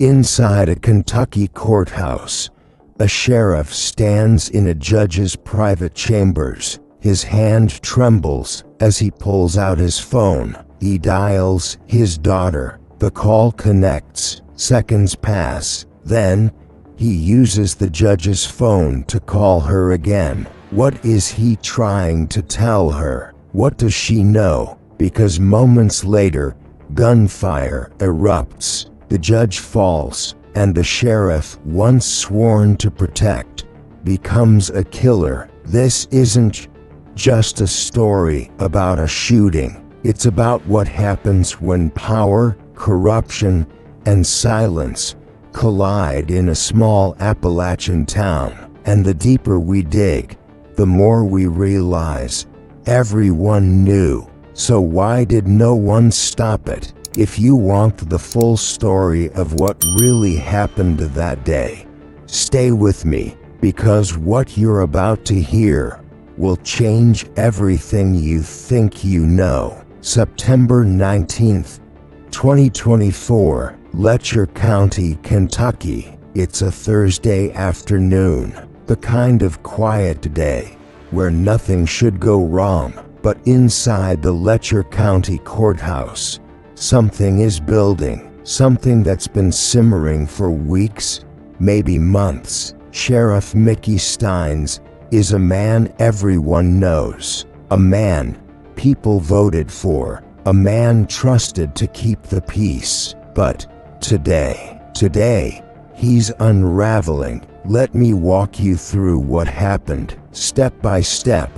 Inside a Kentucky courthouse, a sheriff stands in a judge's private chambers. His hand trembles as he pulls out his phone. He dials his daughter. The call connects. Seconds pass. Then, he uses the judge's phone to call her again. What is he trying to tell her? What does she know? Because moments later, gunfire erupts. The judge falls, and the sheriff, once sworn to protect, becomes a killer. This isn't just a story about a shooting. It's about what happens when power, corruption, and silence collide in a small Appalachian town. And the deeper we dig, the more we realize everyone knew. So why did no one stop it? If you want the full story of what really happened that day, stay with me, because what you're about to hear will change everything you think you know. September 19th, 2024, Letcher County, Kentucky. It's a Thursday afternoon, the kind of quiet day where nothing should go wrong. But inside the Letcher County Courthouse, something is building, something that's been simmering for weeks, maybe months. Sheriff Mickey Stines is a man everyone knows, a man people voted for, a man trusted to keep the peace. But today, he's unraveling. Let me walk you through what happened, step by step,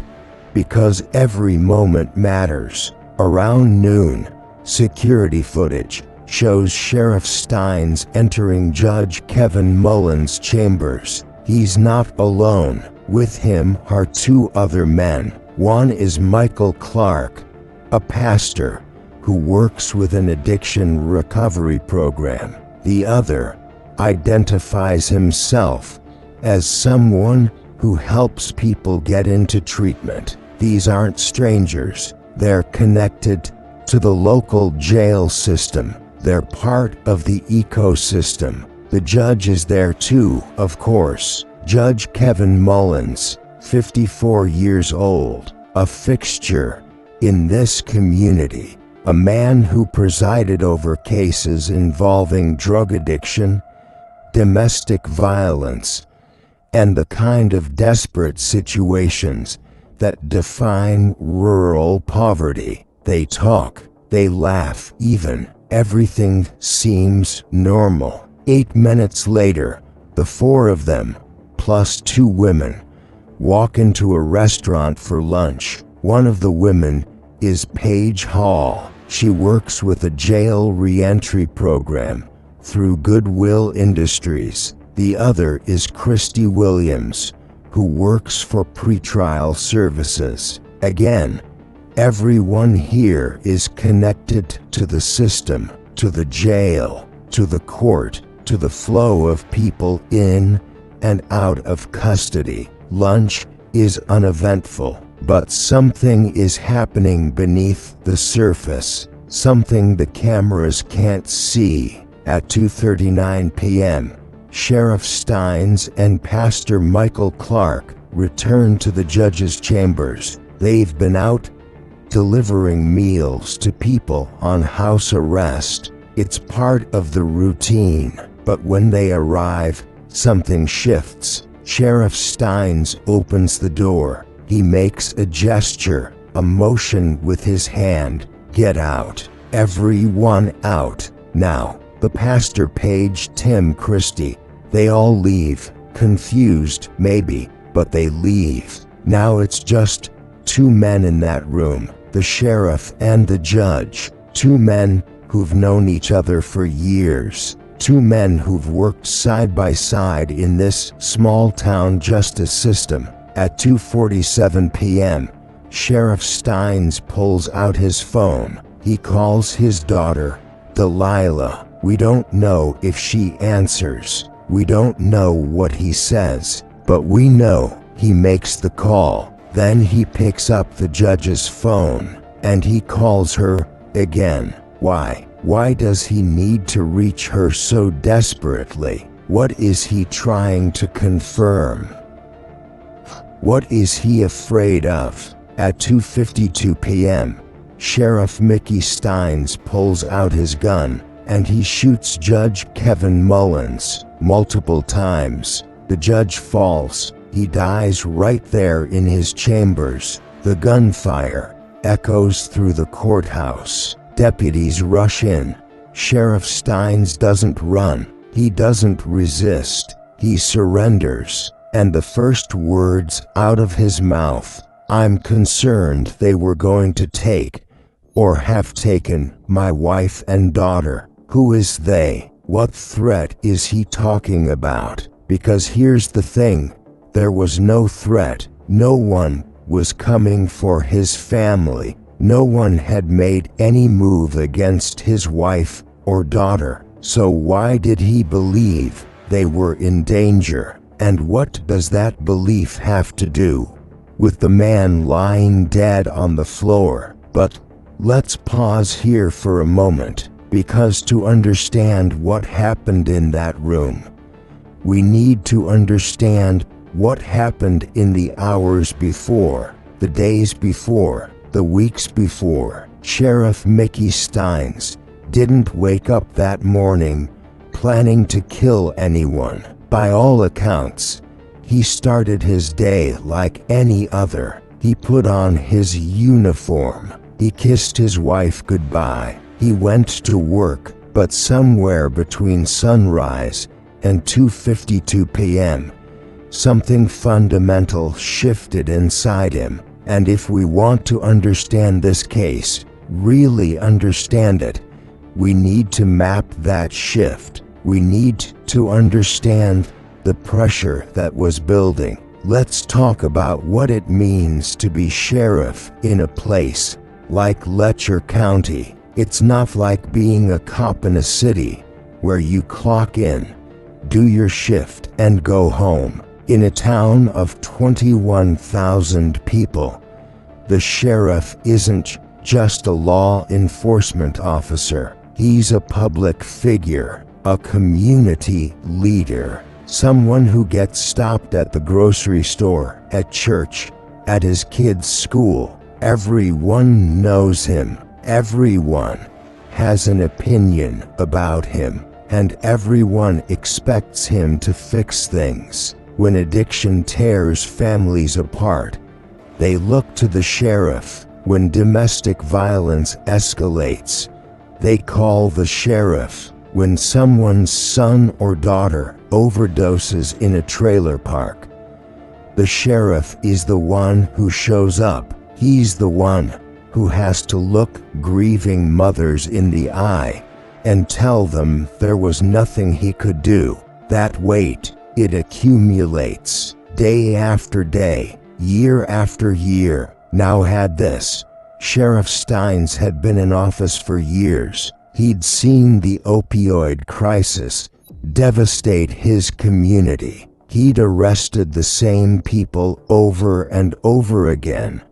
because every moment matters. Around noon, security footage shows Sheriff Stines entering Judge Kevin Mullins' chambers. He's not alone. With him are two other men. One is Michael Clark, a pastor who works with an addiction recovery program. The other identifies himself as someone who helps people get into treatment. These aren't strangers. They're connected to the local jail system. They're part of the ecosystem. The judge is there too, of course. Judge Kevin Mullins, 54 years old, a fixture in this community, a man who presided over cases involving drug addiction, domestic violence, and the kind of desperate situations that define rural poverty. They talk, they laugh even. Everything seems normal. 8 minutes later, the four of them, plus two women, walk into a restaurant for lunch. One of the women is Paige Hall. She works with a jail reentry program through Goodwill Industries. The other is Christy Williams, who works for pretrial services. Again, everyone here is connected to the system, to the jail, to the court, to the flow of people in and out of custody. Lunch is uneventful, but something is happening beneath the surface, something the cameras can't see. At 2:39 p.m., Sheriff Stines and Pastor Michael Clark return to the judge's chambers. They've been out delivering meals to people on house arrest. It's part of the routine. But when they arrive, something shifts. Sheriff Stines opens the door. He makes a gesture, a motion with his hand. Get out. Everyone out. Now. The pastor, Paige, Tim, Christy, they all leave. Confused, maybe, but they leave. Now it's just two men in that room, the sheriff and the judge. Two men who've known each other for years. Two men who've worked side by side in this small-town justice system. At 2:47 p.m., Sheriff Stines pulls out his phone. He calls his daughter, Delilah. We don't know if she answers. We don't know what he says, but we know he makes the call. Then he picks up the judge's phone, and he calls her again. Why? Why does he need to reach her so desperately? What is he trying to confirm? What is he afraid of? At 2:52 p.m., Sheriff Mickey Stines pulls out his gun and he shoots Judge Kevin Mullins multiple times. The judge falls. He dies right there in his chambers. The gunfire echoes through the courthouse. Deputies rush in. Sheriff Stines doesn't run. He doesn't resist. He surrenders. And the first words out of his mouth, "I'm concerned they were going to take, or have taken, my wife and daughter." Who is they? What threat is he talking about? Because here's the thing, there was no threat. No one was coming for his family. No one had made any move against his wife or daughter. So why did he believe they were in danger? And what does that belief have to do with the man lying dead on the floor? But let's pause here for a moment, because to understand what happened in that room, we need to understand what happened in the hours before, the days before, the weeks before. Sheriff Mickey Stines didn't wake up that morning planning to kill anyone. By all accounts, he started his day like any other. He put on his uniform. He kissed his wife goodbye. He went to work, but somewhere between sunrise and 2:52 p.m., something fundamental shifted inside him. And if we want to understand this case, really understand it, we need to map that shift. We need to understand the pressure that was building. Let's talk about what it means to be sheriff in a place like Letcher County. It's not like being a cop in a city where you clock in, do your shift, and go home. In a town of 21,000 people, the sheriff isn't just a law enforcement officer. He's a public figure, a community leader, someone who gets stopped at the grocery store, at church, at his kid's school. Everyone knows him. Everyone has an opinion about him, and everyone expects him to fix things. When addiction tears families apart, they look to the sheriff. When domestic violence escalates, they call the sheriff. When someone's son or daughter overdoses in a trailer park, the sheriff is the one who shows up. He's the one who has to look grieving mothers in the eye and tell them there was nothing he could do. That weight, it accumulates day after day, year after year. Now had this. Sheriff Stines had been in office for years. He'd seen the opioid crisis devastate his community. He'd arrested the same people over and over again,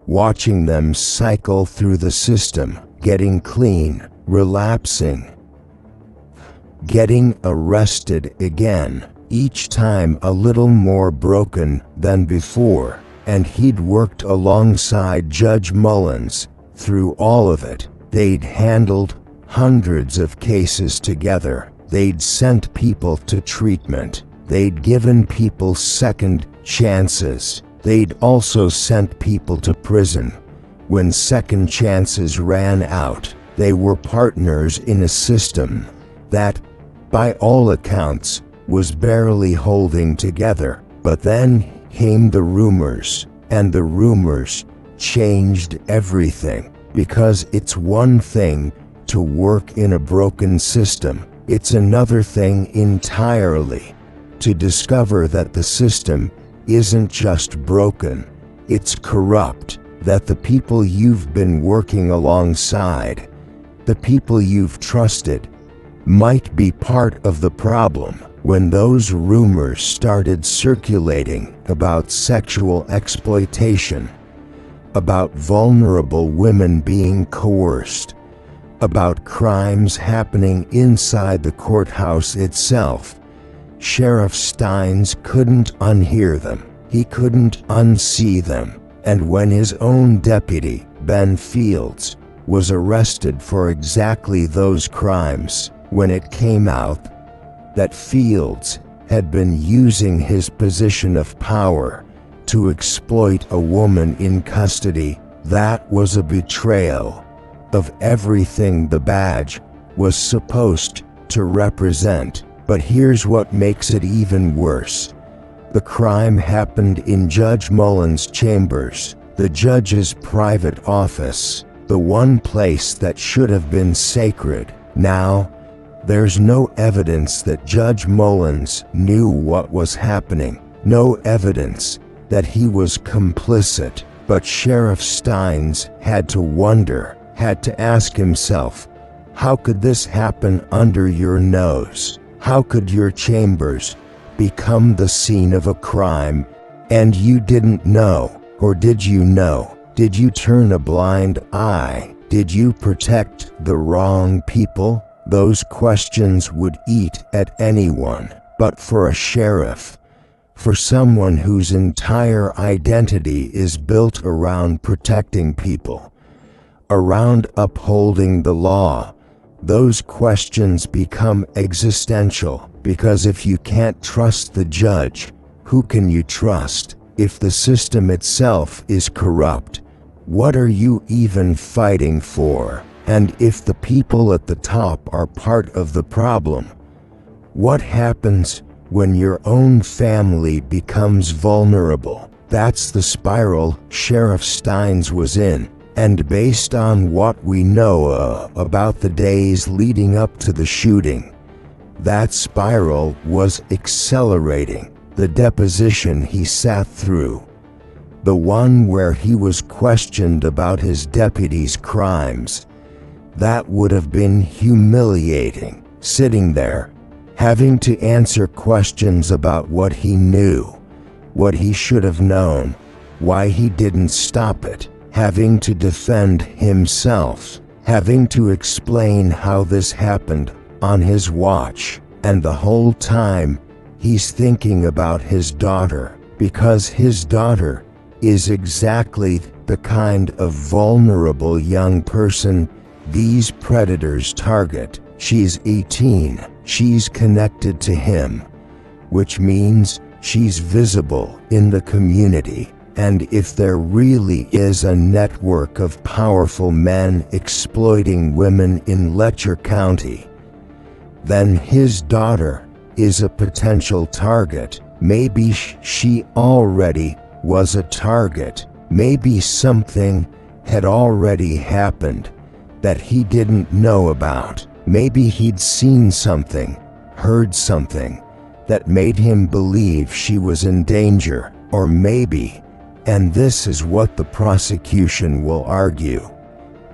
watching them cycle through the system, getting clean, relapsing, getting arrested again, each time a little more broken than before. And he'd worked alongside Judge Mullins through all of it. They'd handled hundreds of cases together. They'd sent people to treatment. They'd given people second chances. They'd also sent people to prison when second chances ran out. They were partners in a system that, by all accounts, was barely holding together. But then came the rumors, and the rumors changed everything. Because it's one thing to work in a broken system, it's another thing entirely to discover that the system isn't just broken, it's corrupt, that the people you've been working alongside, the people you've trusted, might be part of the problem. When those rumors started circulating about sexual exploitation, about vulnerable women being coerced, about crimes happening inside the courthouse itself. Sheriff Stines couldn't unhear them. He couldn't unsee them. And when his own deputy, Ben Fields, was arrested for exactly those crimes, when it came out that Fields had been using his position of power to exploit a woman in custody, that was a betrayal of everything the badge was supposed to represent. But here's what makes it even worse. The crime happened in Judge Mullins' chambers, the judge's private office, the one place that should have been sacred. Now, there's no evidence that Judge Mullins knew what was happening, no evidence that he was complicit, but Sheriff Stines had to wonder, had to ask himself, how could this happen under your nose? How could your chambers become the scene of a crime and you didn't know? Or did you know? Did you turn a blind eye? Did you protect the wrong people? Those questions would eat at anyone, but for a sheriff, for someone whose entire identity is built around protecting people, around upholding the law, those questions become existential, because if you can't trust the judge, who can you trust? If the system itself is corrupt, what are you even fighting for? And if the people at the top are part of the problem, what happens when your own family becomes vulnerable? That's the spiral Sheriff Stines was in. And based on what we know about the days leading up to the shooting, that spiral was accelerating. The deposition he sat through, the one where he was questioned about his deputy's crimes, that would have been humiliating. Sitting there, having to answer questions about what he knew, what he should have known, why he didn't stop it, having to defend himself, having to explain how this happened on his watch, and the whole time he's thinking about his daughter, because his daughter is exactly the kind of vulnerable young person these predators target. She's 18, she's connected to him, which means she's visible in the community. And if there really is a network of powerful men exploiting women in Letcher County, then his daughter is a potential target. Maybe she already was a target. Maybe something had already happened that he didn't know about. Maybe he'd seen something, heard something that made him believe she was in danger. Or maybe, and this is what the prosecution will argue,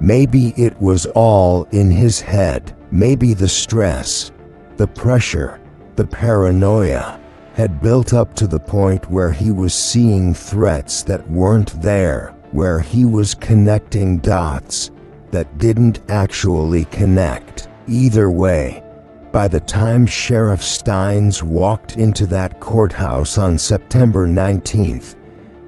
maybe it was all in his head. Maybe the stress, the pressure, the paranoia had built up to the point where he was seeing threats that weren't there, where he was connecting dots that didn't actually connect. Either way, by the time Sheriff Stines walked into that courthouse on September 19th,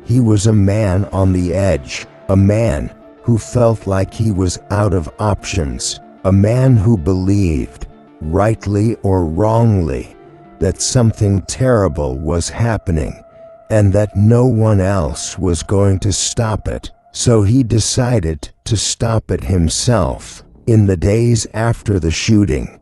he was a man on the edge, a man who felt like he was out of options, a man who believed, rightly or wrongly, that something terrible was happening and that no one else was going to stop it. So he decided to stop it himself. In the days after the shooting,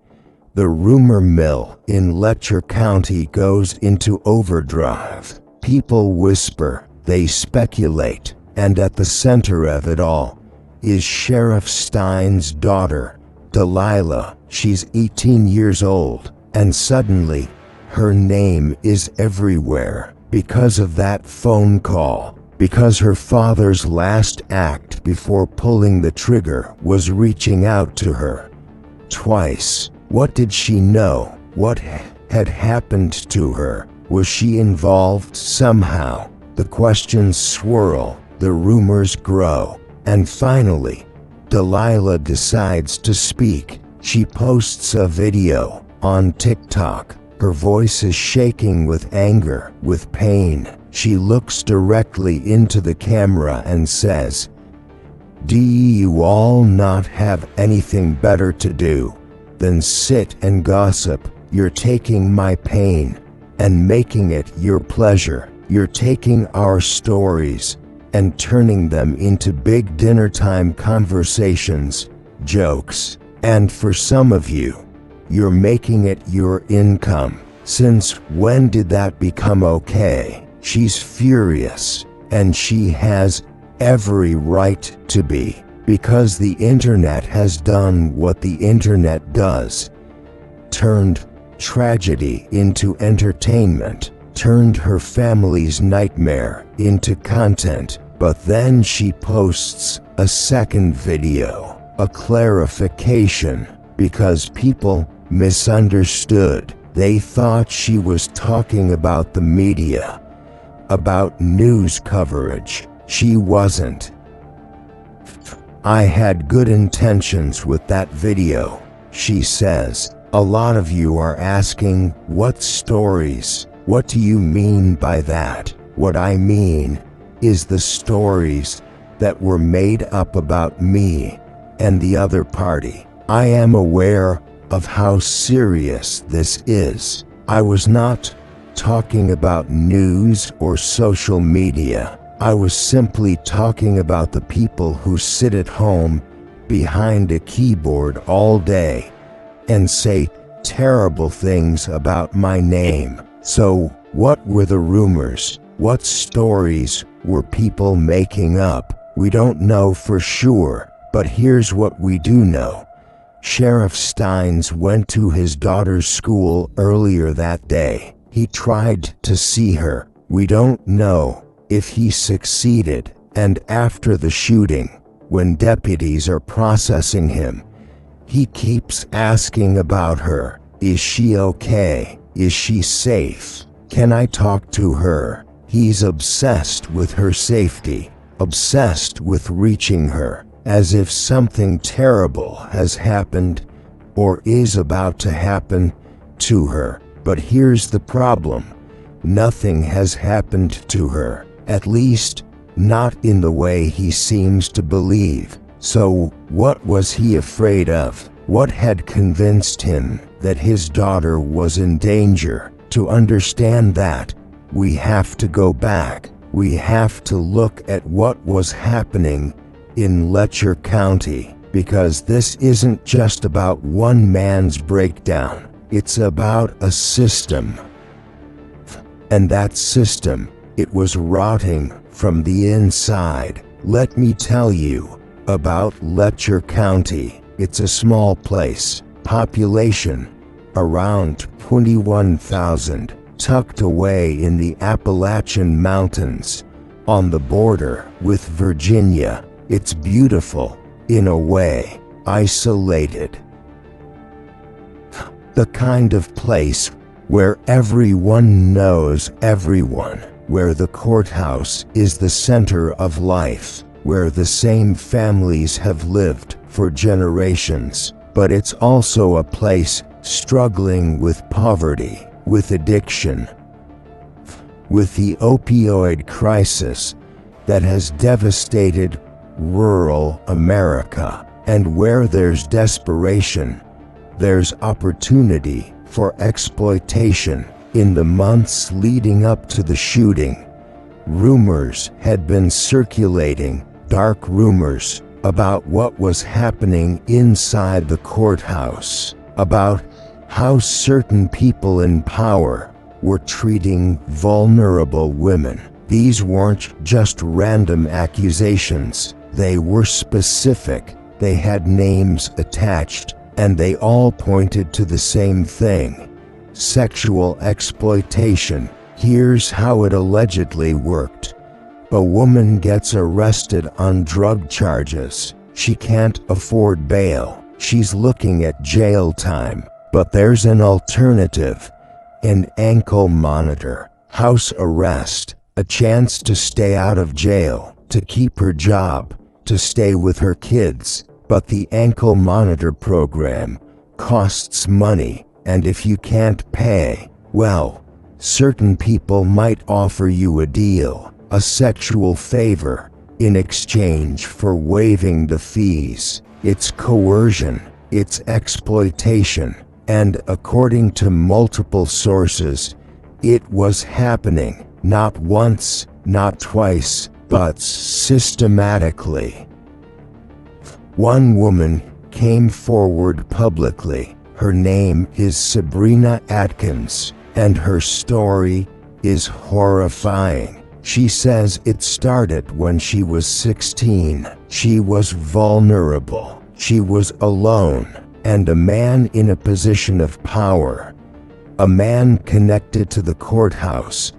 the rumor mill in Letcher County goes into overdrive. People whisper, they speculate, and at the center of it all is Sheriff Stines' daughter, Delilah. She's 18 years old, and suddenly her name is everywhere because of that phone call, because her father's last act before pulling the trigger was reaching out to her twice. What did she know? What had happened to her? Was she involved somehow? The questions swirl, the rumors grow, and finally, Delilah decides to speak. She posts a video on TikTok. Her voice is shaking with anger, with pain. She looks directly into the camera and says, "Do you all not have anything better to do than sit and gossip? You're taking my pain and making it your pleasure. You're taking our stories and turning them into big dinnertime conversations, jokes, and for some of you, you're making it your income. Since when did that become okay?" She's furious, and she has every right to be, because the internet has done what the internet does. Turned tragedy into entertainment, turned her family's nightmare into content. But then she posts a second video, a clarification, because people misunderstood. They thought she was talking about the media, about news coverage. She wasn't. "I had good intentions with that video," she says. "A lot of you are asking, what stories? What do you mean by that?" "What I mean is the stories that were made up about me and the other party. I am aware of how serious this is. I was not talking about news or social media. I was simply talking about the people who sit at home behind a keyboard all day and say terrible things about my name. So, what were the rumors? What stories were people making up? We don't know for sure, but here's what we do know. Sheriff Stines went to his daughter's school earlier that day. He tried to see her. We don't know if he succeeded, and after the shooting, when deputies are processing him, he keeps asking about her. Is she okay? Is she safe? Can I talk to her? He's obsessed with her safety, obsessed with reaching her, as if something terrible has happened or is about to happen to her. But here's the problem. Nothing has happened to her, at least not in the way he seems to believe. So what was he afraid of? What had convinced him that his daughter was in danger? To understand that, we have to go back. We have to look at what was happening in Letcher County, because this isn't just about one man's breakdown. It's about a system. And that system, it was rotting from the inside. Let me tell you about Letcher County. It's a small place, population around 21,000, tucked away in the Appalachian Mountains, on the border with Virginia. It's beautiful, in a way, isolated. The kind of place where everyone knows everyone, where the courthouse is the center of life, where the same families have lived for generations. But it's also a place struggling with poverty, with addiction, with the opioid crisis that has devastated rural America. And where there's desperation, there's opportunity for exploitation. In the months leading up to the shooting, rumors had been circulating, dark rumors, about what was happening inside the courthouse, about how certain people in power were treating vulnerable women. These weren't just random accusations, they were specific, they had names attached, and they all pointed to the same thing: sexual exploitation. Here's how it allegedly worked. A woman gets arrested on drug charges. She can't afford bail. She's looking at jail time. But there's an alternative: an ankle monitor, house arrest, a chance to stay out of jail, to keep her job, to stay with her kids. But the ankle monitor program costs money, and if you can't pay, well, certain people might offer you a deal, a sexual favor, in exchange for waiving the fees. It's coercion, it's exploitation, and according to multiple sources, it was happening, not once, not twice, but systematically. One woman came forward publicly. Her name is Sabrina Atkins, and her story is horrifying. She says it started when she was 16. She was vulnerable. She was alone, and a man in a position of power, a man connected to the courthouse,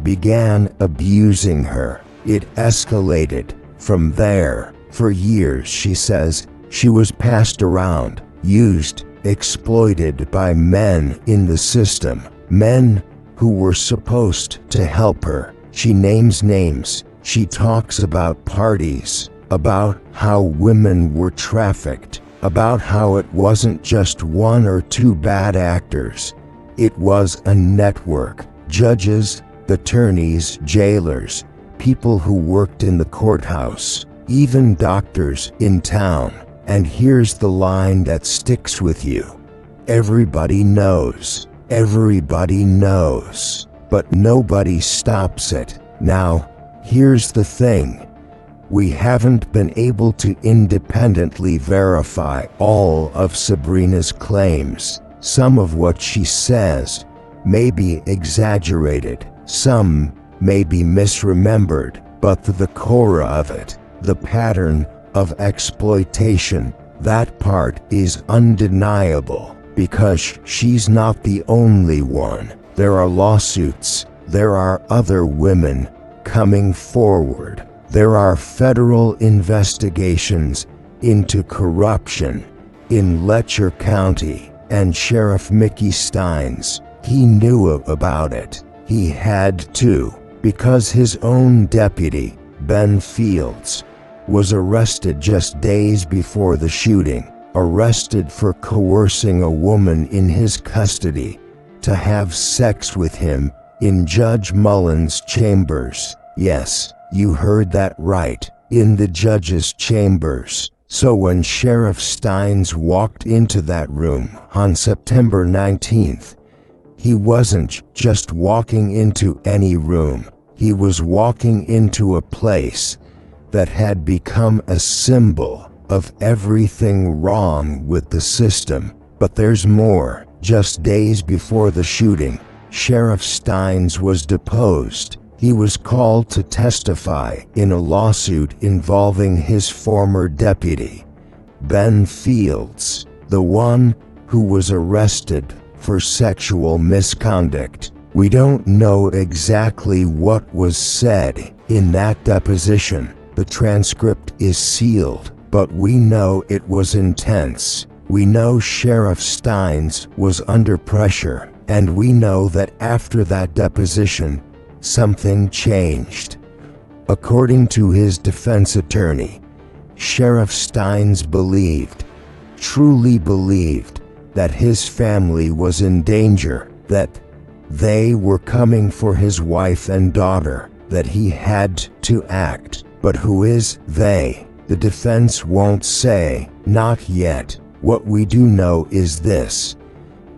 began abusing her. It escalated from there. For years, she says, she was passed around, used, exploited by men in the system, men who were supposed to help her. She names names. She talks about parties, about how women were trafficked, about how it wasn't just one or two bad actors. It was a network. Judges, attorneys, jailers, people who worked in the courthouse, even doctors in town. And here's the line that sticks with you. Everybody knows. Everybody knows. But nobody stops it. Now, here's the thing. We haven't been able to independently verify all of Sabrina's claims. Some of what she says may be exaggerated. Some may be misremembered. But the core of it, the pattern of exploitation, that part is undeniable, because she's not the only one. There are lawsuits. There are other women coming forward. There are federal investigations into corruption in Letcher County, and Sheriff Mickey Stines, he knew about it. He had to, because his own deputy, Ben Fields, was arrested just days before the shooting, arrested for coercing a woman in his custody to have sex with him in Judge Mullins' chambers. Yes, you heard that right, in the judge's chambers. So when Sheriff Stines walked into that room on September 19th, he wasn't just walking into any room. He was walking into a place that had become a symbol of everything wrong with the system. But there's more. Just days before the shooting, Sheriff Stines was deposed. He was called to testify in a lawsuit involving his former deputy, Ben Fields, the one who was arrested for sexual misconduct. We don't know exactly what was said in that deposition. The transcript is sealed, but we know it was intense. We know Sheriff Stines was under pressure, and we know that after that deposition, something changed. According to his defense attorney, Sheriff Stines believed, truly believed, that his family was in danger, that they were coming for his wife and daughter, that he had to act. But who is they? The defense won't say, not yet. What we do know is this.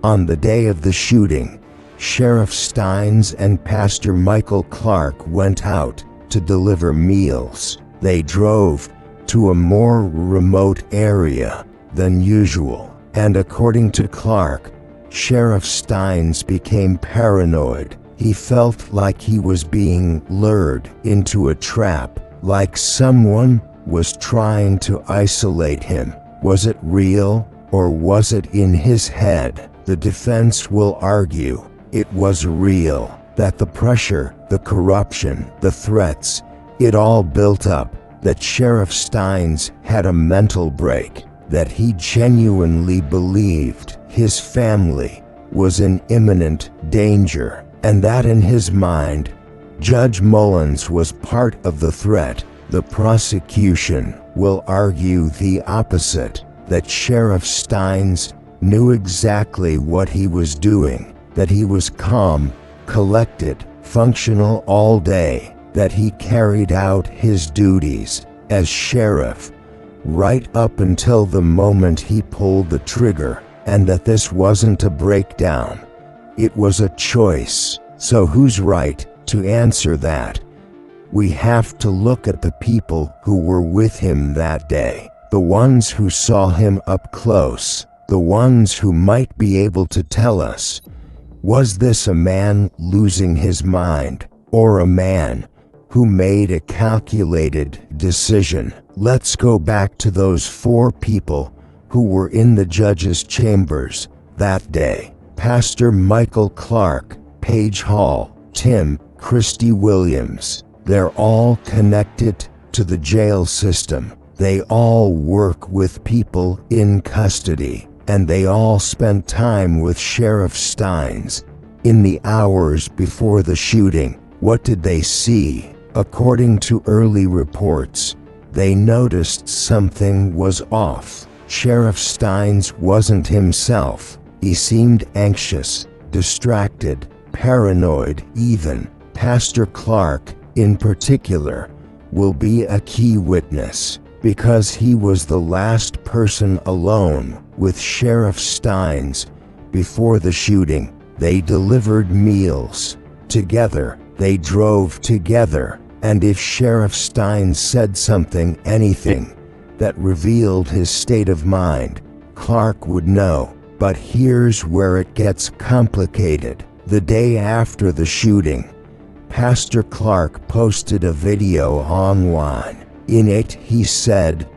On the day of the shooting, Sheriff Stines and Pastor Michael Clark went out to deliver meals. They drove to a more remote area than usual, and according to Clark, Sheriff Stines became paranoid. He felt like he was being lured into a trap, like someone was trying to isolate him. Was it real, or was it in his head? The defense will argue it was real, that the pressure, the corruption, the threats, it all built up, that Sheriff Stines had a mental break, that he genuinely believed his family was in imminent danger, and that in his mind, Judge Mullins was part of the threat, The prosecution will argue the opposite, that Sheriff Stines knew exactly what he was doing, that he was calm, collected, functional all day, that he carried out his duties as sheriff right up until the moment he pulled the trigger, and that this wasn't a breakdown. It was a choice. So who's right to answer that? We have to look at the people who were with him that day, the ones who saw him up close, the ones who might be able to tell us, was this a man losing his mind, or a man who made a calculated decision? Let's go back to those 4 people who were in the judge's chambers that day. Pastor Michael Clark, Paige Hall, Tim, Christy Williams. They're all connected to the jail system. They all work with people in custody, and they all spent time with Sheriff Stines. In the hours before the shooting, what did they see? According to early reports, they noticed something was off. Sheriff Stines wasn't himself. He seemed anxious, distracted, paranoid even. Pastor Clark, in particular, will be a key witness, because he was the last person alone with Sheriff Stines before the shooting. They delivered meals together, they drove together, and if Sheriff Stines said something, anything, that revealed his state of mind, Clark would know. But here's where it gets complicated. The day after the shooting, Pastor Clark posted a video online. In it, he said,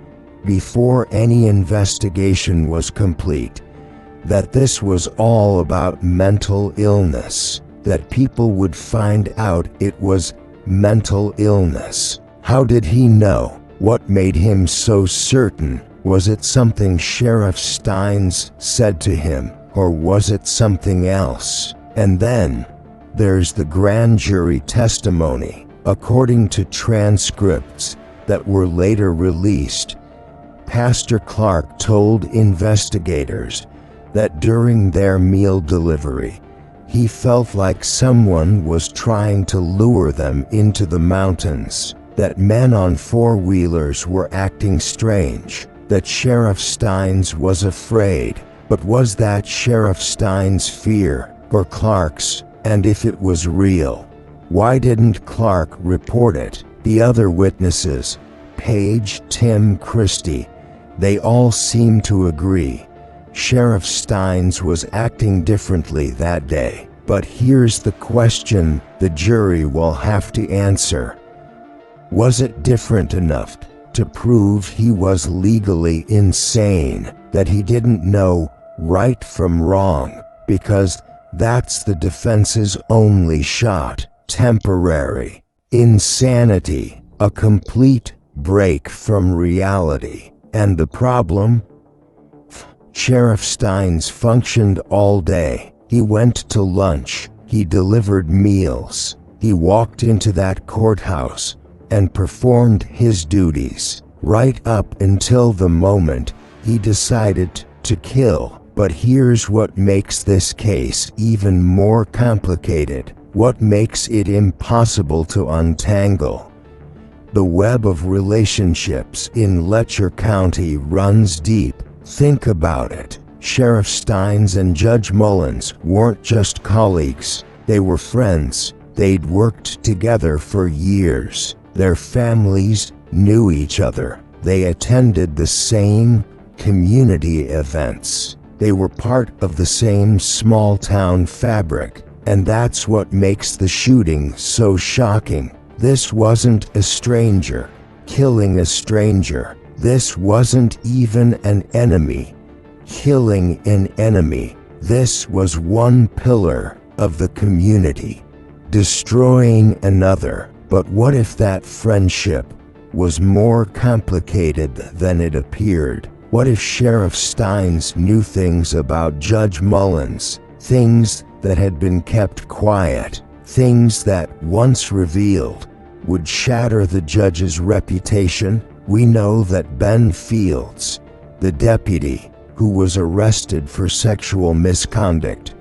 before any investigation was complete, that this was all about mental illness, that people would find out it was mental illness. How did he know? What made him so certain? Was it something Sheriff Stines said to him, or was it something else? And then there's the grand jury testimony. According to transcripts that were later released, Pastor Clark told investigators that during their meal delivery, he felt like someone was trying to lure them into the mountains, that men on 4-wheelers were acting strange, that Sheriff Stines was afraid. But was that Sheriff Stines' fear, or Clark's? And if it was real, why didn't Clark report it? The other witnesses, Paige, Tim, Christy, they all seem to agree. Sheriff Stines was acting differently that day. But here's the question the jury will have to answer. Was it different enough to prove he was legally insane, that he didn't know right from wrong? Because that's the defense's only shot. Temporary insanity, a complete break from reality. And the problem? Sheriff Stines functioned all day. He went to lunch, he delivered meals, he walked into that courthouse and performed his duties, right up until the moment he decided to kill. But here's what makes this case even more complicated, what makes it impossible to untangle. The web of relationships in Letcher County runs deep. Think about it. Sheriff Stines and Judge Mullins weren't just colleagues, they were friends. They'd worked together for years. Their families knew each other. They attended the same community events. They were part of the same small-town fabric. And that's what makes the shooting so shocking. This wasn't a stranger killing a stranger. This wasn't even an enemy killing an enemy. This was one pillar of the community destroying another. But what if that friendship was more complicated than it appeared? What if Sheriff Stines knew things about Judge Mullins, things that had been kept quiet, things that, once revealed, would shatter the judge's reputation. We know that Ben Fields, the deputy who was arrested for sexual misconduct,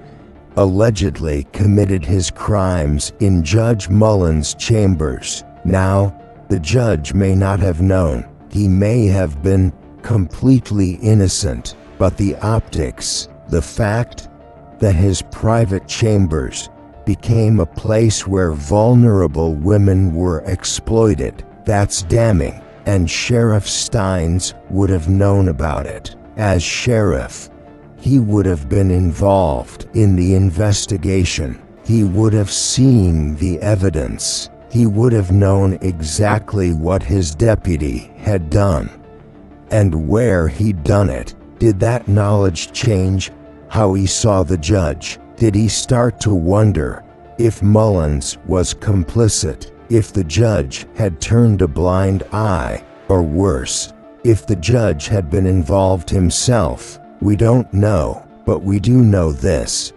allegedly committed his crimes in Judge Mullins' chambers. Now, the judge may not have known. He may have been completely innocent, but the optics, the fact that his private chambers became a place where vulnerable women were exploited, that's damning, and Sheriff Stines would have known about it. As sheriff, he would have been involved in the investigation. He would have seen the evidence. He would have known exactly what his deputy had done and where he'd done it. Did that knowledge change how he saw the judge? Did he start to wonder if Mullins was complicit, if the judge had turned a blind eye, or worse, if the judge had been involved himself? We don't know, but we do know this.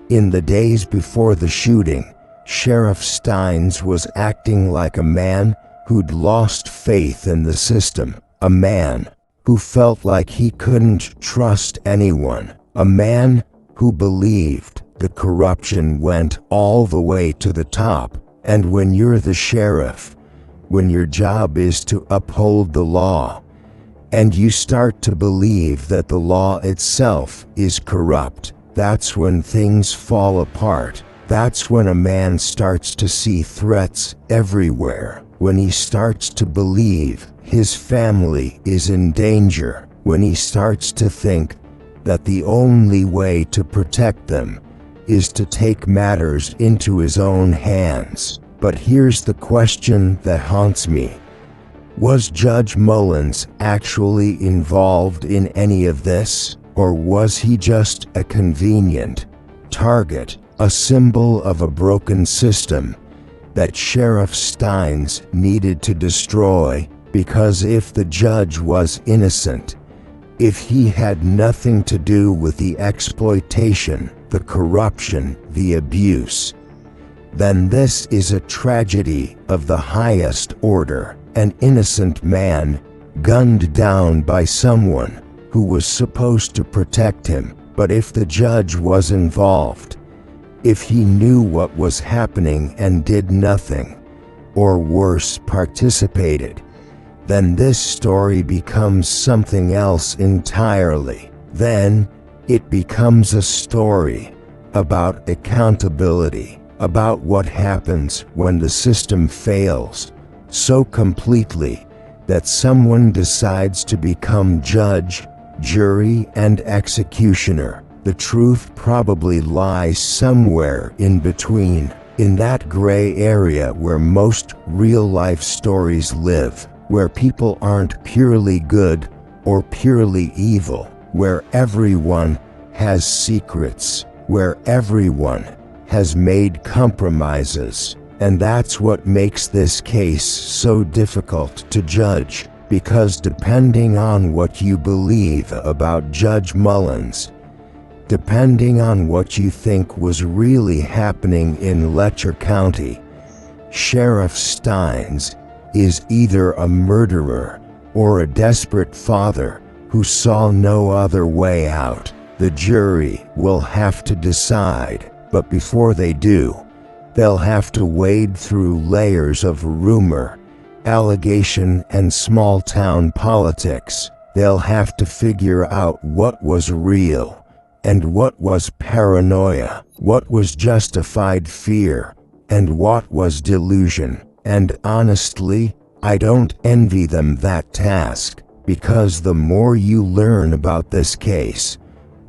In the days before the shooting, Sheriff Stines was acting like a man who'd lost faith in the system, a man who felt like he couldn't trust anyone, a man who believed the corruption went all the way to the top. And when you're the sheriff, when your job is to uphold the law, and you start to believe that the law itself is corrupt, that's when things fall apart. That's when a man starts to see threats everywhere, when he starts to believe his family is in danger, when he starts to think that the only way to protect them is to take matters into his own hands. But here's the question that haunts me. Was Judge Mullins actually involved in any of this, or was he just a convenient target, a symbol of a broken system that Sheriff Stines needed to destroy? Because if the judge was innocent, if he had nothing to do with the exploitation, the corruption, the abuse, then this is a tragedy of the highest order. An innocent man gunned down by someone who was supposed to protect him. But if the judge was involved, if he knew what was happening and did nothing, or worse, participated, then this story becomes something else entirely. Then it becomes a story about accountability, about what happens when the system fails so completely that someone decides to become judge, jury, and executioner. The truth probably lies somewhere in between, in that gray area where most real-life stories live, where people aren't purely good or purely evil, where everyone has secrets, where everyone has made compromises. And that's what makes this case so difficult to judge, because depending on what you believe about Judge Mullins, depending on what you think was really happening in Letcher County, Sheriff Stines is either a murderer or a desperate father who saw no other way out. The jury will have to decide, but before they do, they'll have to wade through layers of rumor, allegation, and small-town politics. They'll have to figure out what was real and what was paranoia, what was justified fear, and what was delusion. And honestly, I don't envy them that task, because the more you learn about this case,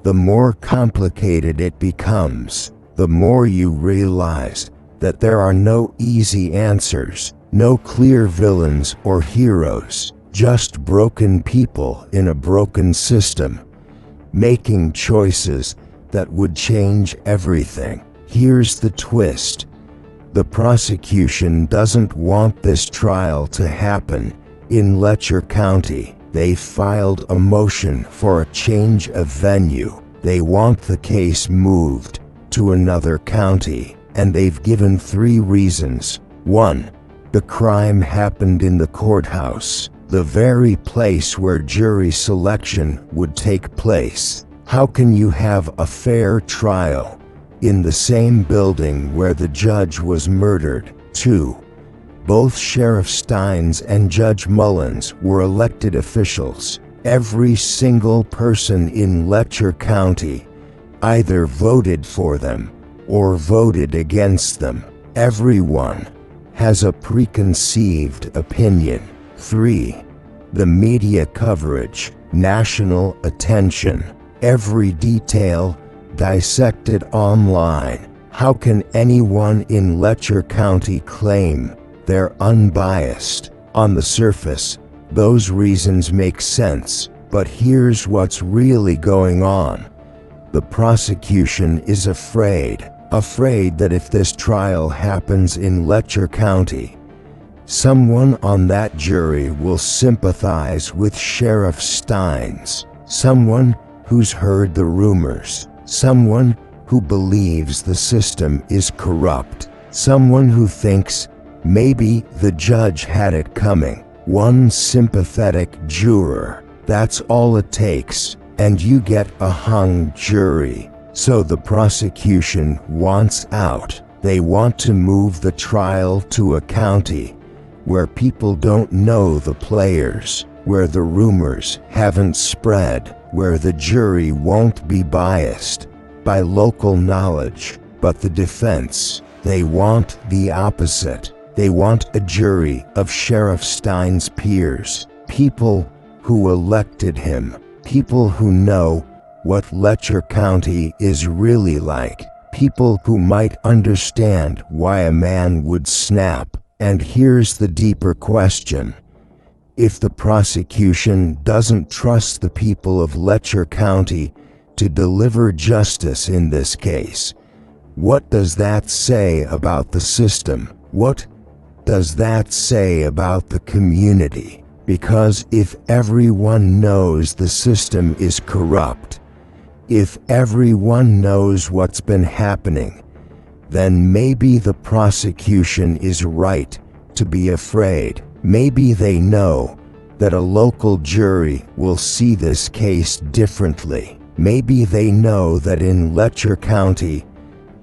the more complicated it becomes, the more you realize that there are no easy answers, no clear villains or heroes, just broken people in a broken system, making choices that would change everything. Here's the twist. The prosecution doesn't want this trial to happen in Letcher County. They filed a motion for a change of venue. They want the case moved to another county. And they've given 3 reasons. 1. The crime happened in the courthouse, the very place where jury selection would take place. How can you have a fair trial in the same building where the judge was murdered? 2. Both Sheriff Stines and Judge Mullins were elected officials. Every single person in Letcher County either voted for them or voted against them. Everyone has a preconceived opinion. 3. The media coverage, national attention, every detail dissected online. How can anyone in Letcher County claim they're unbiased? On the surface, those reasons make sense, but here's what's really going on. The prosecution is afraid that if this trial happens in Letcher County, someone on that jury will sympathize with Sheriff Stines, someone who's heard the rumors, someone who believes the system is corrupt, someone who thinks maybe the judge had it coming. One sympathetic juror, that's all it takes, and you get a hung jury. So the prosecution wants out. They want to move the trial to a county where people don't know the players, where the rumors haven't spread, where the jury won't be biased by local knowledge. But the defense, they want the opposite. They want a jury of Sheriff Stines' peers, people who elected him, people who know what Letcher County is really like, people who might understand why a man would snap. And here's the deeper question. If the prosecution doesn't trust the people of Letcher County to deliver justice in this case, what does that say about the system? What does that say about the community? Because if everyone knows the system is corrupt, if everyone knows what's been happening, then maybe the prosecution is right to be afraid. Maybe they know that a local jury will see this case differently. Maybe they know that in Letcher County,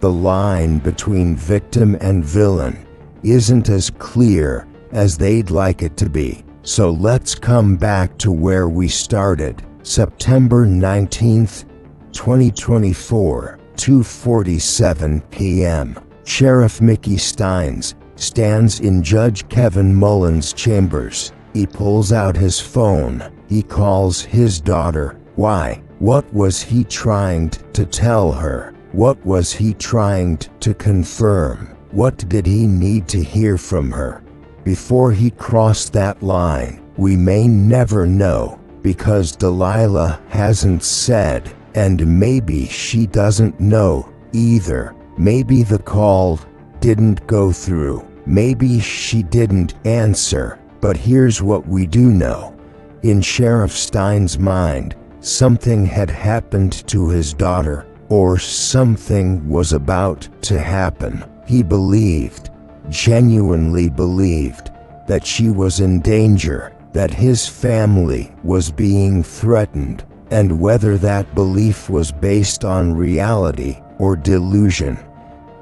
the line between victim and villain isn't as clear as they'd like it to be. So let's come back to where we started. September 19th, 2024, 2:47 p.m. Sheriff Mickey Stines stands in Judge Kevin Mullins' chambers. He pulls out his phone. He calls his daughter. Why? What was he trying to tell her? What was he trying to confirm? What did he need to hear from her before he crossed that line? We may never know, because Delilah hasn't said, and maybe she doesn't know either. Maybe the call didn't go through. Maybe she didn't answer. But here's what we do know. In Sheriff Stines' mind, something had happened to his daughter, or something was about to happen. He believed, genuinely believed, that she was in danger, that his family was being threatened, and whether that belief was based on reality or delusion,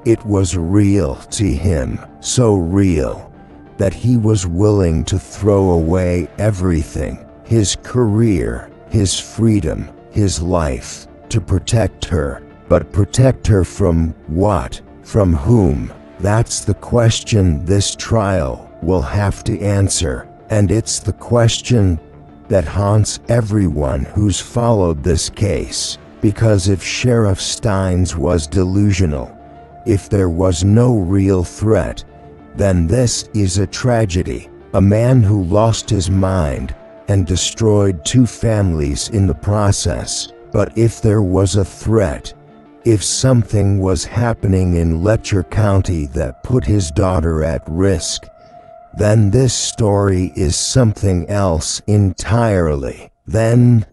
it was real to him, so real that he was willing to throw away everything, his career, his freedom, his life, to protect her. But protect her from what? From whom? That's the question this trial will have to answer, and it's the question that haunts everyone who's followed this case. Because if Sheriff Stines was delusional, if there was no real threat, then this is a tragedy. A man who lost his mind and destroyed 2 families in the process. But if there was a threat, if something was happening in Letcher County that put his daughter at risk, then this story is something else entirely. Then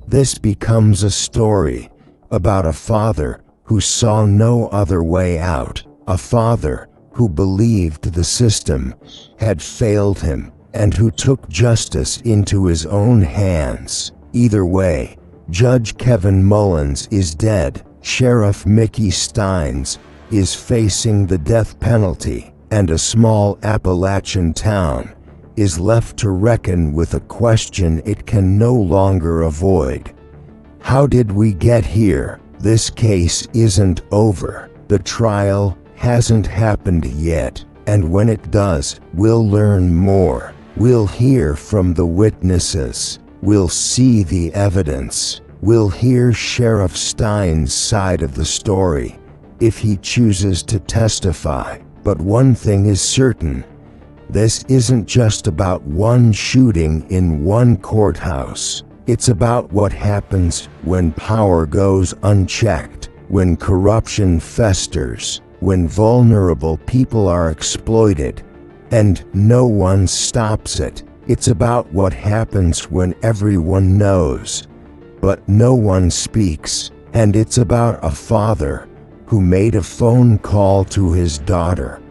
this becomes a story about a father who saw no other way out, a father who believed the system had failed him, and who took justice into his own hands. Either way, Judge Kevin Mullins is dead, Sheriff Mickey Stines is facing the death penalty, and a small Appalachian town is left to reckon with a question it can no longer avoid. How did we get here? This case isn't over. The trial hasn't happened yet, and when it does, we'll learn more. We'll hear from the witnesses. We'll see the evidence. We'll hear Sheriff Stines' side of the story, if he chooses to testify. But one thing is certain. This isn't just about one shooting in one courthouse. It's about what happens when power goes unchecked, when corruption festers, when vulnerable people are exploited, and no one stops it. It's about what happens when everyone knows, but no one speaks. And it's about a father who made a phone call to his daughter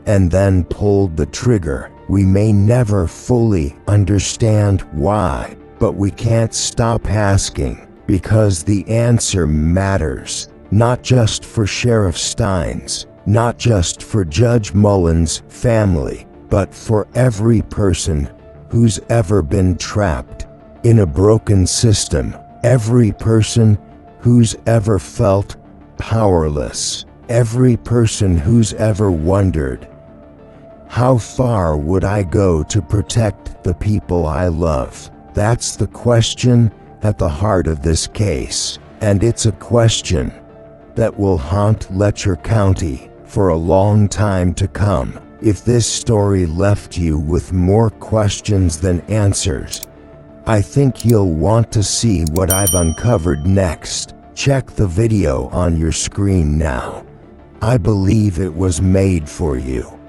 and then pulled the trigger. We may never fully understand why, but we can't stop asking, because the answer matters, not just for Sheriff Stines, not just for Judge Mullins' family, but for every person who's ever been trapped in a broken system, every person who's ever felt powerless, every person who's ever wondered, how far would I go to protect the people I love? That's the question at the heart of this case, and it's a question that will haunt Letcher County for a long time to come. If this story left you with more questions than answers, I think you'll want to see what I've uncovered next. Check the video on your screen now. I believe it was made for you.